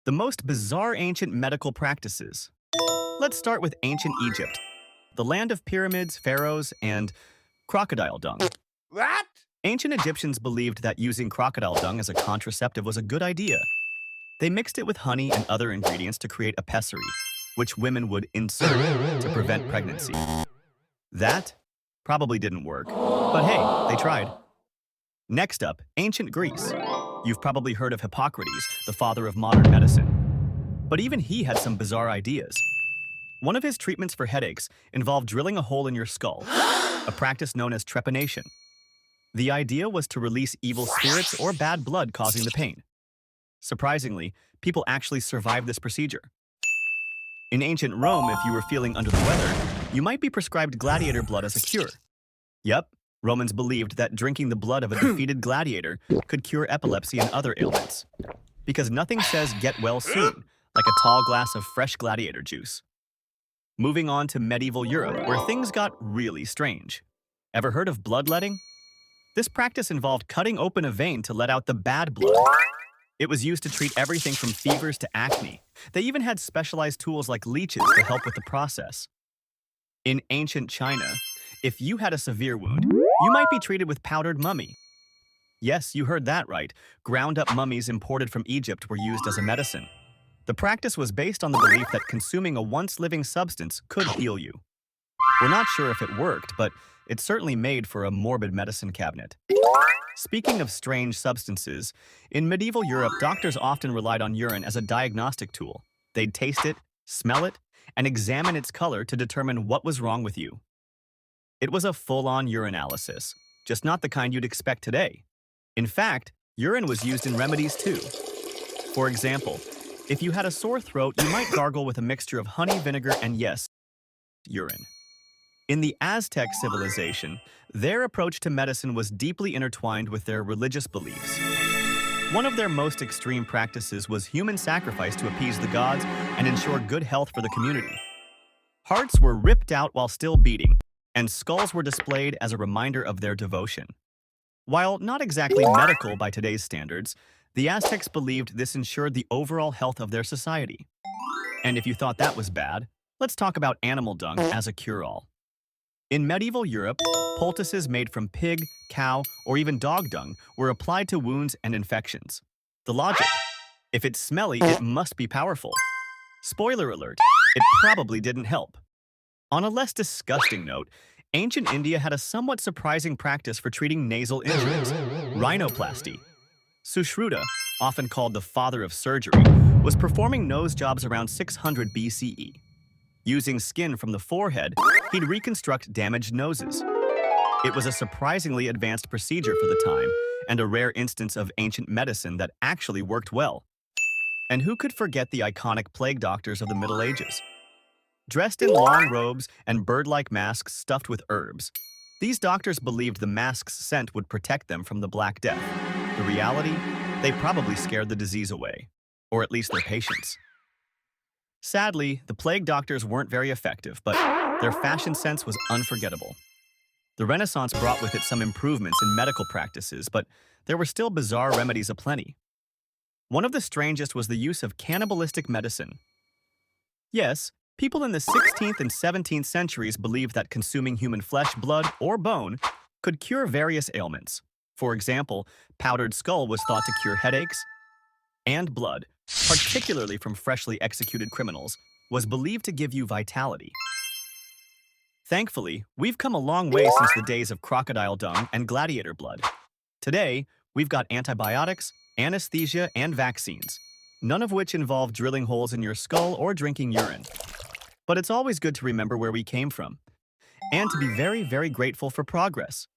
The most bizarre ancient medical practices. Let's start with ancient Egypt, the land of pyramids, pharaohs, and crocodile dung. What? Ancient Egyptians believed that using crocodile dung as a contraceptive was a good idea. They mixed it with honey and other ingredients to create a pessary, which women would insert to prevent pregnancy. That probably didn't work, but hey, they tried. Next up, ancient Greece. You've probably heard of Hippocrates, the father of modern medicine. But even he had some bizarre ideas. One of his treatments for headaches involved drilling a hole in your skull, a practice known as trepanation. The idea was to release evil spirits or bad blood causing the pain. Surprisingly, people actually survived this procedure. In ancient Rome, if you were feeling under the weather, you might be prescribed gladiator blood as a cure. Yep, Romans believed that drinking the blood of a defeated gladiator could cure epilepsy and other ailments. Because nothing says get well soon, like a tall glass of fresh gladiator juice. Moving on to medieval Europe, where things got really strange. Ever heard of bloodletting? This practice involved cutting open a vein to let out the bad blood. It was used to treat everything from fevers to acne. They even had specialized tools like leeches to help with the process. In ancient China, if you had a severe wound, you might be treated with powdered mummy. Yes, you heard that right. Ground-up mummies imported from Egypt were used as a medicine. The practice was based on the belief that consuming a once-living substance could heal you. We're not sure if it worked, but it certainly made for a morbid medicine cabinet. Speaking of strange substances, in medieval Europe, doctors often relied on urine as a diagnostic tool. They'd taste it, smell it, and examine its color to determine what was wrong with you. It was a full-on urinalysis, just not the kind you'd expect today. In fact, urine was used in remedies too. For example, if you had a sore throat, you might gargle with a mixture of honey, vinegar, and yes, urine. In the Aztec civilization, their approach to medicine was deeply intertwined with their religious beliefs. One of their most extreme practices was human sacrifice to appease the gods and ensure good health for the community. Hearts were ripped out while still beating, and skulls were displayed as a reminder of their devotion. While not exactly medical by today's standards, the Aztecs believed this ensured the overall health of their society. And if you thought that was bad, let's talk about animal dung as a cure-all. In medieval Europe, poultices made from pig, cow, or even dog dung were applied to wounds and infections. The logic: if it's smelly, it must be powerful. Spoiler alert, it probably didn't help. On a less disgusting note, ancient India had a somewhat surprising practice for treating nasal injuries: rhinoplasty. Sushruta, often called the father of surgery, was performing nose jobs around 600 BCE. Using skin from the forehead, he'd reconstruct damaged noses. It was a surprisingly advanced procedure for the time, and a rare instance of ancient medicine that actually worked well. And who could forget the iconic plague doctors of the Middle Ages? Dressed in long robes and bird-like masks stuffed with herbs, these doctors believed the mask's scent would protect them from the Black Death. The reality? They probably scared the disease away, or at least their patients. Sadly, the plague doctors weren't very effective, but their fashion sense was unforgettable. The Renaissance brought with it some improvements in medical practices, but there were still bizarre remedies aplenty. One of the strangest was the use of cannibalistic medicine. Yes, people in the 16th and 17th centuries believed that consuming human flesh, blood, or bone could cure various ailments. For example, powdered skull was thought to cure headaches, and blood, particularly from freshly executed criminals, was believed to give you vitality. Thankfully, we've come a long way since the days of crocodile dung and gladiator blood. Today, we've got antibiotics, anesthesia, and vaccines, none of which involve drilling holes in your skull or drinking urine. But it's always good to remember where we came from, and to be very, very grateful for progress.